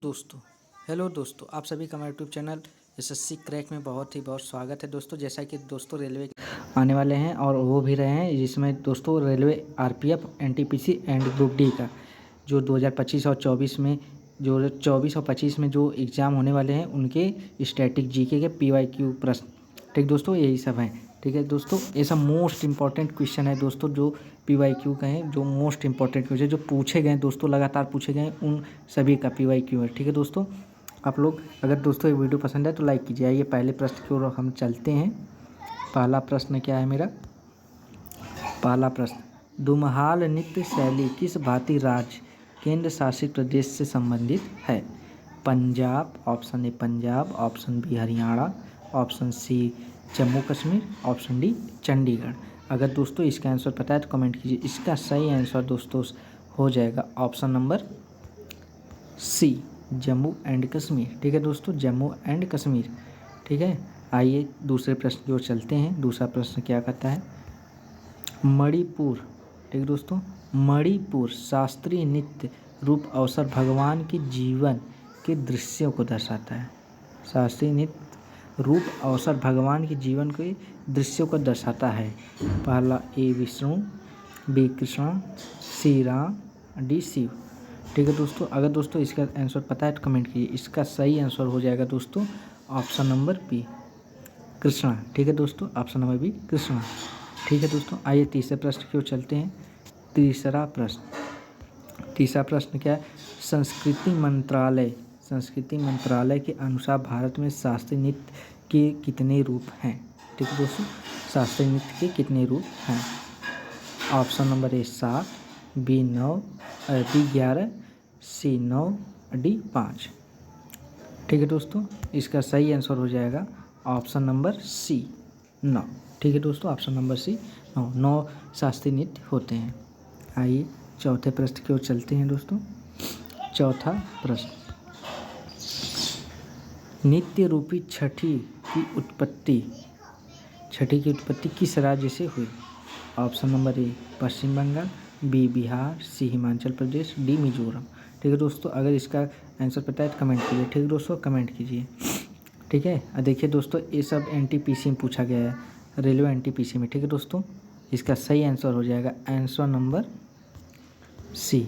दोस्तों हेलो दोस्तों, आप सभी का हमारे यूट्यूब चैनल एसएससी क्रैक में बहुत स्वागत है। दोस्तों जैसा कि दोस्तों रेलवे आने वाले हैं और वो भी रहे हैं, जिसमें दोस्तों railway RPF NTPC and group D का जो 2025 और 24 में जो 24 और 25 में जो एग्ज़ाम होने वाले हैं उनके स्टैटिक जीके के पीवाईक्यू प्रश्न, ठीक दोस्तों, यही सब हैं। ठीक है दोस्तों, ये सब मोस्ट इंपॉर्टेंट क्वेश्चन है दोस्तों, जो पीवाईक्यू का है, जो मोस्ट इंपॉर्टेंट क्वेश्चन जो पूछे गए दोस्तों, लगातार पूछे गए उन सभी का पीवाईक्यू है। ठीक है दोस्तों, आप लोग अगर दोस्तों ये वीडियो पसंद है तो लाइक कीजिए। आइए पहले प्रश्न की ओर हम चलते हैं। पहला प्रश्न क्या है मेरा? पहला प्रश्न, दुमहाल नृत्य शैली किस भारतीय राज्य केंद्र शासित प्रदेश से संबंधित है? Punjab, option A Punjab, option B Haryana, option C Jammu Kashmir, option D Chandigarh. अगर दोस्तों इसका आंसर पता है तो कमेंट कीजिए। इसका सही आंसर दोस्तों हो जाएगा option number C, Jammu and Kashmir. ठीक है दोस्तों, जम्मू एंड कश्मीर। ठीक है, आइए दूसरे प्रश्न की ओर चलते हैं। दूसरा प्रश्न क्या कहता है? मणिपुर, ठीक है दोस्तों, मणिपुर शास्त्रीय नृत्य रूप अवसर भगवान के जीवन के दृश्यों को दर्शाता है। शास्त्रीय नृत्य रूप अवसर भगवान के जीवन के दृश्यों को दर्शाता है। पहला ए विष्णु, बी कृष्ण, सी राम, डी शिव। ठीक है दोस्तों, अगर दोस्तों इसका आंसर पता है तो कमेंट कीजिए। इसका सही आंसर हो जाएगा दोस्तों ऑप्शन नंबर बी, कृष्णा। ठीक है दोस्तों, ऑप्शन नंबर बी कृष्णा। ठीक है दोस्तों, आइए तीसरे प्रश्न की ओर चलते हैं। तीसरा प्रश्न क्या है? संस्कृति मंत्रालय के अनुसार भारत में शास्त्रीय नृत्य के कितने रूप हैं? ठीक है दोस्तों, शास्त्रीय नृत्य के कितने रूप हैं? Option number A 7, B 9, B 11, C 9, D 5। ठीक है दोस्तों, इसका सही आंसर हो जाएगा ऑप्शन नंबर सी 9। ठीक है दोस्तों, ऑप्शन नंबर सी 9 शास्त्रीय नृत्य होते हैं। आइए चौथे प्रश्न की ओर चलते हैं दोस्तों। चौथा प्रश्न, नित्य रूपी छठी की उत्पत्ति किस राज्य से हुई? Option number A Paschim Bengal, B Bihar, C Himachal Pradesh, D Mizoram. ठीक है दोस्तों, अगर इसका आंसर पता है तो कमेंट कीजिए। ठीक है दोस्तों, कमेंट कीजिए। ठीक है, देखिए दोस्तों ये सब एनटीपीसी में पूछा गया है, रेलवे एनटीपीसी में। ठीक है दोस्तों, इसका सही आंसर हो जाएगा आंसर नंबर सी,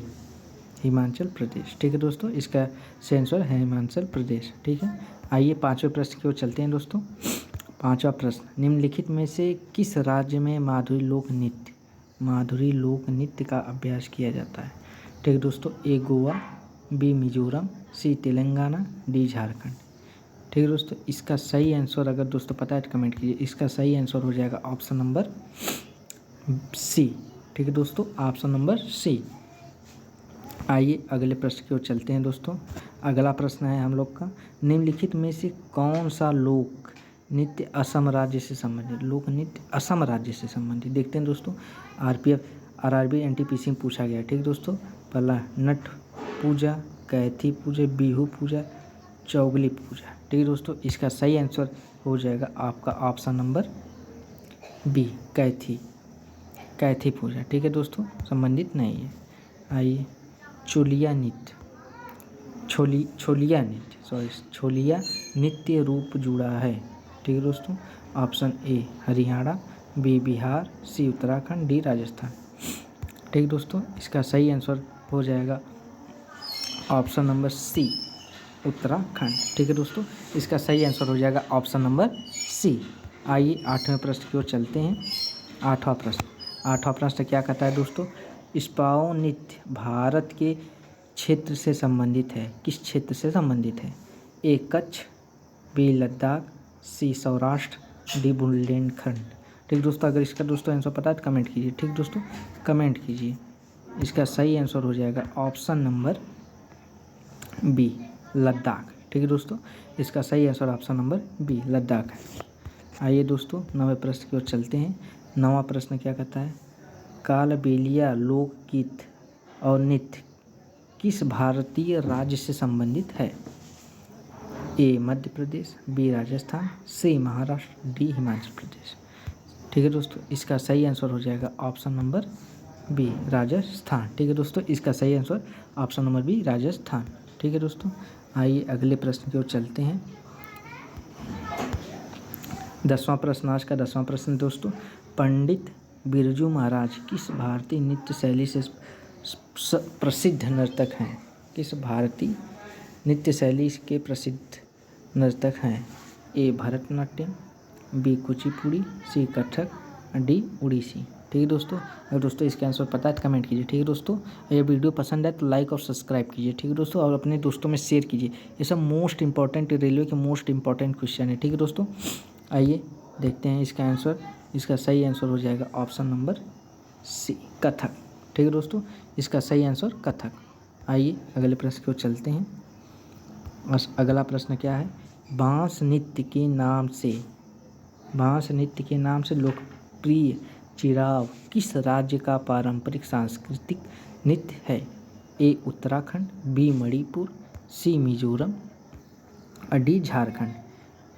हिमाचल प्रदेश। ठीक है दोस्तों, इसका सही आंसर है हिमाचल प्रदेश। ठीक है, आइए पांचवें प्रश्न की ओर चलते हैं दोस्तों। पांचवा प्रश्न, निम्नलिखित में से किस राज्य में माधुरी लोक नृत्य का अभ्यास किया जाता है? ठीक है दोस्तों, ए गोवा, बी मिजोरम, सी तेलंगाना, डी झारखंड। ठीक है दोस्तों, इसका सही आंसर अगर दोस्तों पता है तो कमेंट कीजिए। इसका सही आंसर हो जाएगा ऑप्शन नंबर सी। ठीक है दोस्तों, ऑप्शन नंबर सी। आइए अगले प्रश्न की ओर चलते हैं दोस्तों। अगला प्रश्न है हम लोग का, निम्नलिखित में से कौन सा लोक नृत्य असम राज्य से संबंधित? देखते हैं दोस्तों, आरपीएफ आरआरबी एनटीपीसी में पूछा गया है। ठीक दोस्तों, पहला नट पूजा, कैथी पूजा, बिहू पूजा, चौगली पूजा। ठीक है दोस्तों, इसका सही आंसर हो जाएगा आपका ऑप्शन नंबर बी, कैथी पूजा। ठीक है दोस्तों, संबंधित नहीं है। आइए छोलिया नृत्य रूप जुड़ा है। ठीक है दोस्तों, option A Haryana, B Bihar, C Uttarakhand, D Rajasthan. ठीक है दोस्तों, इसका सही आंसर हो जाएगा ऑप्शन नंबर सी, उत्तराखंड। ठीक है दोस्तों, इसका सही आंसर हो जाएगा ऑप्शन नंबर सी। आइए आठवें प्रश्न की ओर चलते हैं। आठवां प्रश्न क्या कहता है दोस्तों? स्पाओ नृत्य भारत के क्षेत्र से संबंधित है, किस क्षेत्र से संबंधित है? ए कच्छ, बी लद्दाख, सी सौराष्ट्र, डी बुंदेलखंड। ठीक दोस्तों, अगर इसका दोस्तों आंसर पता है तो कमेंट कीजिए। ठीक दोस्तों, कमेंट कीजिए। इसका सही आंसर हो जाएगा ऑप्शन नंबर बी, लद्दाख। ठीक है दोस्तों, इसका सही answer option number B, Ladakh है। आइए दोस्तों नवे प्रश्न की ओर चलते हैं। नवा प्रश्न क्या कहता है? कालबेलिया लोकगीत और नृत्य किस भारतीय राज्य से संबंधित है? ए मध्य प्रदेश, बी राजस्थान, सी महाराष्ट्र, डी हिमाचल प्रदेश। ठीक है दोस्तों, इसका सही आंसर हो जाएगा ऑप्शन नंबर बी, राजस्थान। ठीक है दोस्तों, इसका सही answer option number B, Rajasthan. ठीक है दोस्तों, आइए अगले प्रश्न की ओर चलते हैं। 10वां प्रश्न, आज का 10वां प्रश्न दोस्तों, पंडित बिरजू महाराज किस भारतीय नृत्य शैली से प्रसिद्ध नर्तक हैं? किस भारतीय नृत्य शैली के प्रसिद्ध नर्तक हैं? ए भरतनाट्यम, बी कुचिपुड़ी, सी कथक, डी उड़ीसी। ठीक है दोस्तों, अगर दोस्तों इसका आंसर पता है तो कमेंट कीजिए। ठीक है दोस्तों, ये वीडियो पसंद है तो लाइक और सब्सक्राइब कीजिए। ठीक है दोस्तों, और अपने दोस्तों में शेयर कीजिए। ये सब मोस्ट इंपॉर्टेंट, रेलवे के मोस्ट इंपॉर्टेंट क्वेश्चन है। ठीक है दोस्तों, आइए देखते हैं इसका आंसर। इसका सही आंसर हो जाएगा ऑप्शन नंबर सी, कथक। ठीक है दोस्तों, इसका सही आंसर कथक। आइए अगले प्रश्न की ओर चलते हैं। अगला प्रश्न क्या है? बांस नृत्य के नाम से लोकप्रिय चिराव किस राज्य का पारंपरिक सांस्कृतिक नृत्य है? ए उत्तराखंड, बी मणिपुर, सी मिजोरम, डी झारखंड।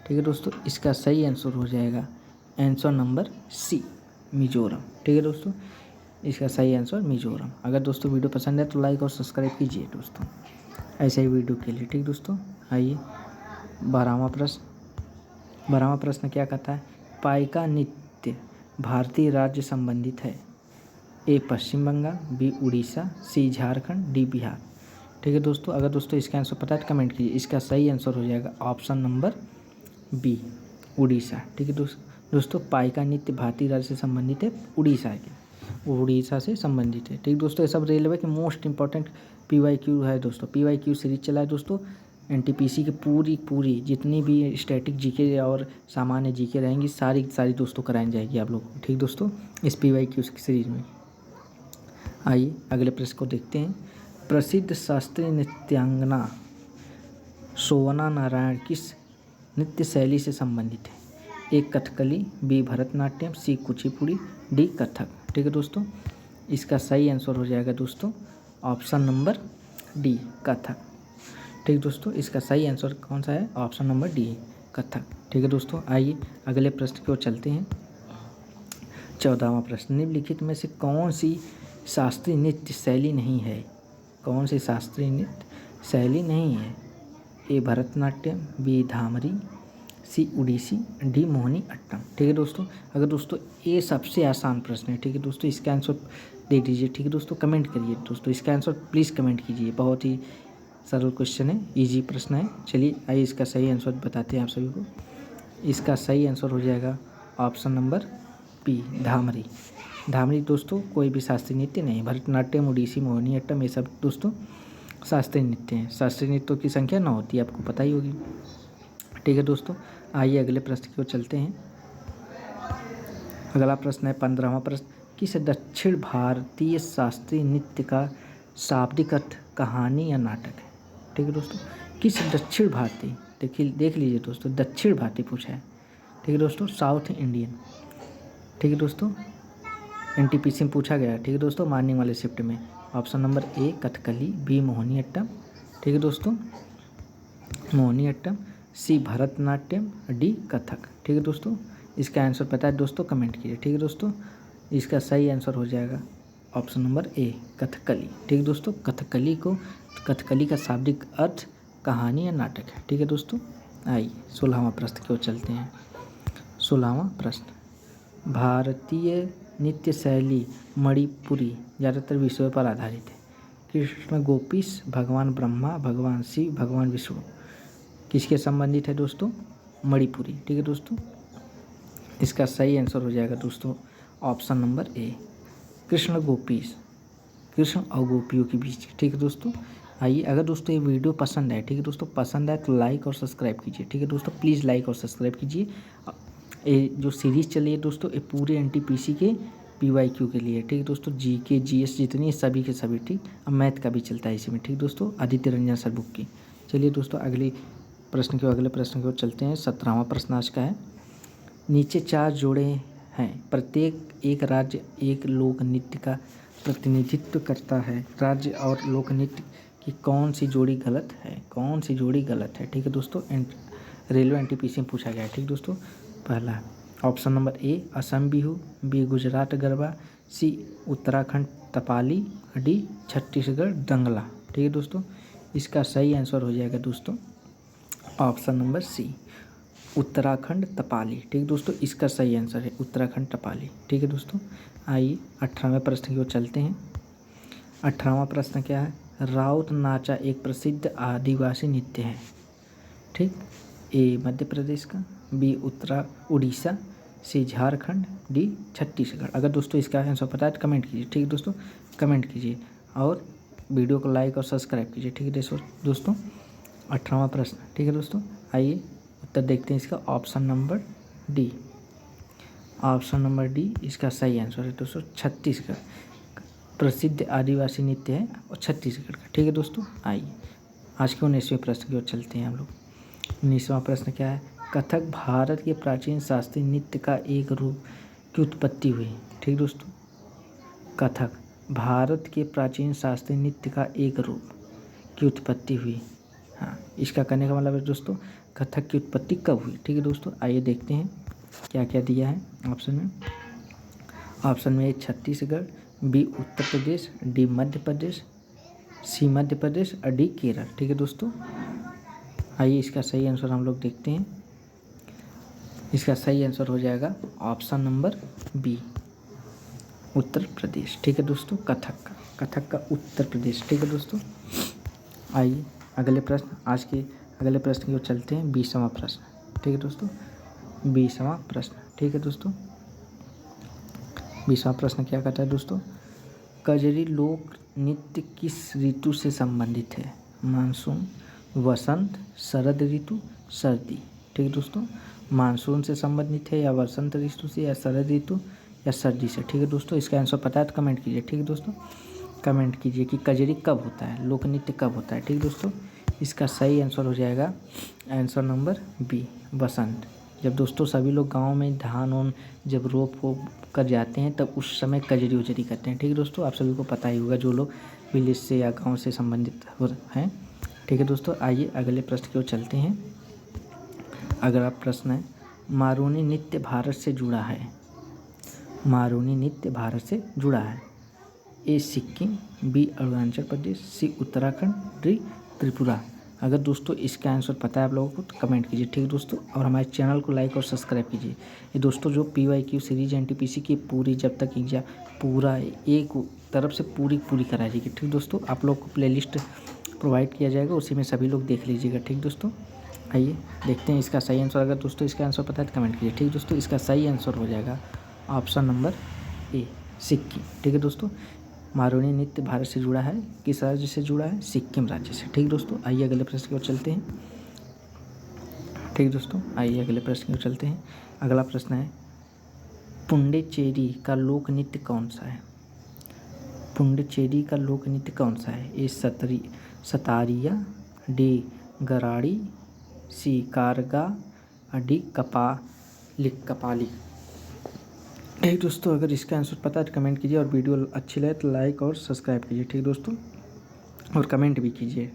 ठीक है दोस्तों, इसका सही आंसर हो जाएगा आंसर नंबर सी, मिजोरम। ठीक है दोस्तों, इसका सही आंसर मिजोरम। अगर दोस्तों वीडियो पसंद है तो लाइक और सब्सक्राइब कीजिए दोस्तों, ऐसे ही वीडियो के लिए। ठीक दोस्तों, आइए 12वां प्रश्न क्या कहता है? पाइका नृत्य भारतीय राज्य संबंधित है? ए पश्चिम बंगाल, बी उड़ीसा, सी झारखंड, डी बिहार। ठीक है दोस्तों, अगर दोस्तों इसका आंसर पता है तो कमेंट कीजिए। इसका सही आंसर हो जाएगा ऑप्शन नंबर बी, उड़ीसा। ठीक है दोस्तों, पाइका नृत्य भारतीय राज्य से संबंधित है, उड़ीसा से संबंधित है। ठीक दोस्तों, ये सब रेलवे के मोस्ट इंपॉर्टेंट PYQ है दोस्तों। PYQ सीरीज चला है दोस्तों। NTPC की पूरी जितनी भी स्टैटिक जीके और सामान्य जीके रहेंगी सारी दोस्तों कराई जाएगी आप लोग को। ठीक दोस्तों, इस PYQ सीरीज में। आइए अगले प्रश्न को देखते हैं। प्रसिद्ध शास्त्रीय नृत्यांगना सोवना नारायण किस नृत्य शैली से संबंधित है? ए कथकली, बी भरतनाट्यम, सी कुचिपुड़ी, डी कथक। ठीक है दोस्तों, इसका सही आंसर हो जाएगा दोस्तों ऑप्शन नंबर डी, कथक। ठीक दोस्तों, इसका सही आंसर कौन सा है? Option number D, Kathak. ठीक है दोस्तों, आइए अगले प्रश्न की ओर चलते हैं। 14वां प्रश्न, निम्नलिखित में से कौन सी शास्त्रीय नृत्य शैली नहीं है? कौन सी शास्त्रीय नृत्य शैली नहीं है? ए भरतनाट्यम, बी धामरी, सी उड़ीसी, डी मोहिनी अट्टम। ठीक है दोस्तों, अगर दोस्तों ये सबसे आसान प्रश्न है। ठीक है दोस्तों, इसका आंसर दे दीजिए। ठीक है दोस्तों, कमेंट करिए दोस्तों, इसका आंसर प्लीज़ कमेंट कीजिए। बहुत ही सरल क्वेश्चन है, इजी प्रश्न है। चलिए आइए इसका सही आंसर बताते हैं आप सभी को। इसका सही आंसर हो जाएगा ऑप्शन नंबर बी, धामरी दोस्तों कोई भी शास्त्रीय नृत्य नहीं। भरतनाट्यम, उड़ीसी, मोहिनी अट्टम ये सब दोस्तों शास्त्रीय नृत्य हैं। शास्त्रीय नृत्यों की संख्या 9 होती है, आपको पता ही होगी। ठीक है दोस्तों, आइए अगले प्रश्न की ओर चलते हैं। अगला प्रश्न है 15वां प्रश्न, किस दक्षिण भारतीय शास्त्रीय नृत्य का शाब्दिक अर्थ कहानी या नाटक है? ठीक है दोस्तों, किस दक्षिण भारतीय, देख लीजिए दोस्तों, दक्षिण भारतीय पूछा है। ठीक है दोस्तों, साउथ इंडियन। ठीक है दोस्तों, NTPC में पूछा गया है। ठीक है दोस्तों, मॉर्निंग वाले शिफ्ट में। Option number A Kathakali, B Mohiniyattam. ठीक है दोस्तों, Mohiniyattam, C Bharatanatyam, D Kathak. ठीक है दोस्तों, इसका आंसर पता है दोस्तों, कमेंट कीजिए। ठीक है दोस्तों, इसका सही आंसर हो जाएगा ऑप्शन नंबर ए, कथकली। ठीक है दोस्तों, कथकली का शाब्दिक अर्थ कहानी या नाटक है। ठीक है दोस्तों, आइए 16वां प्रश्न की ओर चलते हैं। 16वां प्रश्न, भारतीय नृत्य शैली मणिपुरी ज़्यादातर विषयों पर आधारित है। कृष्ण गोपीश, भगवान ब्रह्मा, भगवान शिव, भगवान विष्णु किसके संबंधित है दोस्तों? मणिपुरी। ठीक है दोस्तों, इसका सही आंसर हो जाएगा दोस्तों ऑप्शन नंबर ए, कृष्ण गोपीश, कृष्ण और गोपियों के बीच। ठीक है दोस्तों, आइए अगर दोस्तों ये वीडियो पसंद है, ठीक है दोस्तों, पसंद है तो लाइक और सब्सक्राइब कीजिए। ठीक है दोस्तों, प्लीज़ लाइक और सब्सक्राइब कीजिए। ये जो सीरीज़ चली है दोस्तों, ये पूरे NTPC के PYQ के लिए। ठीक है दोस्तों, GK GS जितनी सभी के सभी। ठीक, अब मैथ का भी चलता है इसी में। ठीक दोस्तों, आदित्य रंजन सर बुक की। चलिए दोस्तों, अगले प्रश्न की ओर चलते हैं। 17वां प्रश्न आज का है, नीचे 4 जोड़े हैं, प्रत्येक एक राज्य एक लोक नृत्य का प्रतिनिधित्व करता है। राज्य और लोक नृत्य की कौन सी जोड़ी गलत है? कौन सी जोड़ी गलत है? ठीक है दोस्तों, रेलवे NTPC में पूछा गया है। ठीक दोस्तों, पहला option number A Assam Bihu, B Gujarat Garba, C Uttarakhand Tapali, D Chhattisgarh Dangla. ठीक है दोस्तों, इसका सही आंसर हो जाएगा दोस्तों option number C, Uttarakhand Tapali. ठीक दोस्तों, इसका सही आंसर है उत्तराखंड तपाली। ठीक है दोस्तों, आइए 18वें प्रश्न की ओर चलते हैं। 18वां प्रश्न क्या है? राउत नाचा एक प्रसिद्ध आदिवासी नृत्य है। ठीक, ए मध्य प्रदेश का, बी उड़ीसा, सी झारखंड, डी छत्तीसगढ़। अगर दोस्तों इसका आंसर पता है तो कमेंट कीजिए। ठीक है दोस्तों, कमेंट कीजिए और वीडियो को लाइक और सब्सक्राइब कीजिए। ठीक है दोस्तों, 18वां प्रश्न। ठीक है दोस्तों, आइए उत्तर देखते हैं इसका। Option number D, option number D इसका सही आंसर है दोस्तों छत्तीसगढ़। प्रसिद्ध आदिवासी नृत्य है और छत्तीसगढ़ का। ठीक है दोस्तों, आइए आज के 19वें प्रश्न की ओर चलते हैं हम लोग। 19वां प्रश्न क्या है? कथक भारत के प्राचीन शास्त्रीय नृत्य का एक रूप की उत्पत्ति हुई। ठीक दोस्तों, कथक भारत के प्राचीन शास्त्रीय नृत्य का एक रूप की उत्पत्ति हुई। हाँ, इसका कहने का मतलब है दोस्तों कथक की उत्पत्ति कब हुई। ठीक है दोस्तों, आइए देखते हैं क्या क्या दिया है ऑप्शन में। ऑप्शन में ए छत्तीसगढ़, बी उत्तर प्रदेश, डी मध्य प्रदेश, सी मध्य प्रदेश और डी केरल। ठीक है दोस्तों, आइए इसका सही आंसर हम लोग देखते हैं। इसका सही आंसर हो जाएगा option number B, Uttar Pradesh. ठीक है दोस्तों, कथक का उत्तर प्रदेश। ठीक है दोस्तों, आइए अगले प्रश्न, आज के अगले प्रश्न की ओर चलते हैं। 20वां प्रश्न। ठीक है दोस्तों, 20वां प्रश्न। ठीक है दोस्तों, 20वां प्रश्न क्या कहता है दोस्तों? कजरी लोक नृत्य किस ऋतु से संबंधित है? मानसून, वसंत, शरद ऋतु, सर्दी। ठीक है दोस्तों, मानसून से संबंधित है या वसंत ऋतु से या शरद ऋतु या सर्दी से। ठीक है दोस्तों, इसका आंसर पता है तो कमेंट कीजिए। ठीक है दोस्तों, कमेंट कीजिए कि कजरी कब होता है, लोक नृत्य कब होता है। ठीक है दोस्तों, इसका सही आंसर हो जाएगा आंसर नंबर बी, वसंत। जब दोस्तों सभी लोग गांव में धान ओन जब रोप वो कर जाते हैं तब उस समय कजरी उजरी करते हैं। ठीक है दोस्तों, आप सभी को पता ही होगा जो लोग विलेज से या गांव से संबंधित हैं। ठीक है दोस्तों, आइए अगले प्रश्न की ओर चलते हैं। अगला प्रश्न है, मारूनी नृत्य भारत से जुड़ा है। मारूनी नृत्य भारत से जुड़ा है। ए सिक्किम, बी अरुणाचल प्रदेश, सी उत्तराखंड, डी त्रिपुरा। अगर दोस्तों इसका आंसर पता है आप लोगों को तो कमेंट कीजिए। ठीक है दोस्तों, और हमारे चैनल को लाइक और सब्सक्राइब कीजिए। ये दोस्तों जो PYQ सीरीज NTPC की पूरी जब तक एग्जाम पूरा एक तरफ से पूरी कराई जाएगी। ठीक दोस्तों, आप लोग को प्लेलिस्ट प्रोवाइड किया जाएगा, उसी में सभी लोग देख लीजिएगा। ठीक दोस्तों, आइए देखते हैं इसका सही आंसर। अगर दोस्तों इसका आंसर पता है तो कमेंट कीजिए। ठीक दोस्तों, इसका सही आंसर हो जाएगा ऑप्शन नंबर ए, सिक्किम। ठीक है दोस्तों, मारूनी नृत्य भारत से जुड़ा है, किस राज्य से जुड़ा है? सिक्किम राज्य से। ठीक दोस्तों, आइए अगले प्रश्न की ओर चलते हैं। ठीक दोस्तों, आइए अगले प्रश्न की ओर चलते हैं। अगला प्रश्न है, पुंडुचेरी का लोक नृत्य कौन सा है? पुंडुचेरी का लोक नृत्य कौन सा है? ए सतारिया, डी गराड़ी, सी कारगा, डी कपाली। ठीक दोस्तों, अगर इसका आंसर पता है तो कमेंट कीजिए और वीडियो अच्छी लगे तो लाइक और सब्सक्राइब कीजिए। ठीक दोस्तों, और कमेंट भी कीजिए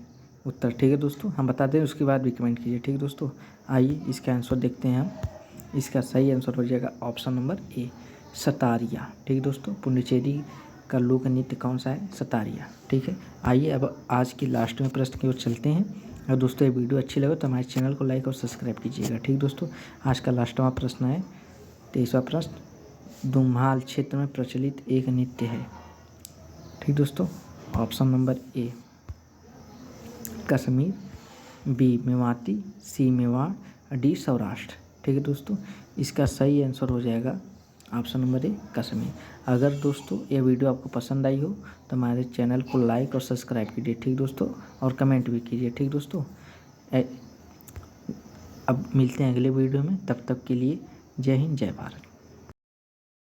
उत्तर। ठीक है दोस्तों, हम बता दें उसके बाद भी कमेंट कीजिए। ठीक दोस्तों, आइए इसका आंसर देखते हैं हम। इसका सही आंसर हो जाएगा ऑप्शन नंबर ए, सतारिया। ठीक दोस्तों, पुंडुचेरी का लोक नृत्य कौन सा है? सतारिया। ठीक है, आइए अब आज की लास्ट में प्रश्न की ओर चलते हैं। अगर दोस्तों ये वीडियो अच्छी लगे तो हमारे चैनल को लाइक और सब्सक्राइब कीजिएगा। ठीक दोस्तों, आज का लास्टवां प्रश्न है 23वां प्रश्न, दुम्हाल क्षेत्र में प्रचलित एक नृत्य है। ठीक दोस्तों, option number A Kashmir, B Mewati, C Mewar, D Saurashtra. ठीक है दोस्तों, इसका सही आंसर हो जाएगा ऑप्शन नंबर ए कश्मीर। अगर दोस्तों ये वीडियो आपको पसंद आई हो तो हमारे चैनल को लाइक और सब्सक्राइब कीजिए। ठीक दोस्तों, और कमेंट भी कीजिए। ठीक दोस्तों, अब मिलते हैं अगले वीडियो में, तब तक के लिए जय हिंद, जय भारत।